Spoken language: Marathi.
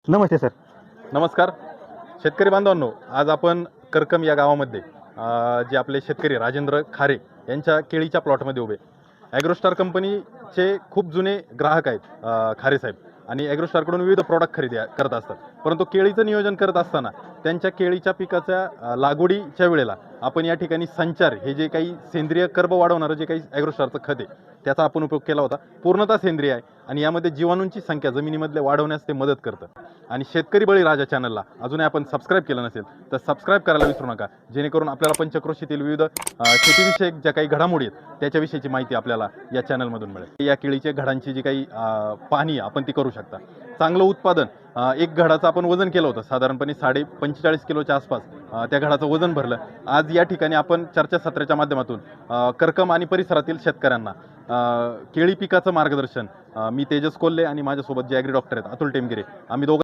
नमस्ते सर. नमस्कार शेतकरी बांधवांनो, आज आपण करकम या गावामध्ये जे आपले शेतकरी राजेंद्र खारे यांच्या केळीच्या प्लॉटमध्ये उभे. ॲग्रोस्टार कंपनीचे खूप जुने ग्राहक आहेत खारे साहेब, आणि ॲग्रोस्टारकडून विविध प्रॉडक्ट खरेदी करत असतात. परंतु केळीचं नियोजन करत असताना त्यांच्या केळीच्या पिकाच्या लागवडीच्या वेळेला आपण या ठिकाणी संचार हे जे काही सेंद्रिय कर्ब वाढवणारं जे काही ॲग्रोस्टारचं खत आहे त्याचा आपण उपयोग केला होता. पूर्णतः सेंद्रिय आहे आणि यामध्ये जीवाणूंची संख्या जमिनीमधले वाढवण्यास ते मदत करतं. आणि शेतकरी बळीराजा चॅनलला अजूनही आपण सबस्क्राईब केलं नसेल तर सबस्क्राईब करायला विसरू नका, जेणेकरून आपल्याला पंचक्रोशीतील विविध शेतीविषयक ज्या काही घडामोडी आहेत त्याच्याविषयीची माहिती आपल्याला या चॅनलमधून मिळेल. या केळीच्या घडांची जी काही पाहणी आपण ती करू शकता. चांगलं उत्पादन, एक घडाचं आपण वजन केलं होतं साधारणपणे 45 किलोच्या आसपास त्या घडाचं वजन भरलं. आज या ठिकाणी आपण चर्चासत्राच्या माध्यमातून करकम आणि परिसरातील शेतकऱ्यांना केळी पिकाचं मार्गदर्शन, मी तेजस कोल्हे आणि माझ्यासोबत जे ॲग्री डॉक्टर आहेत अतुल टेमगिरे, आम्ही दोघं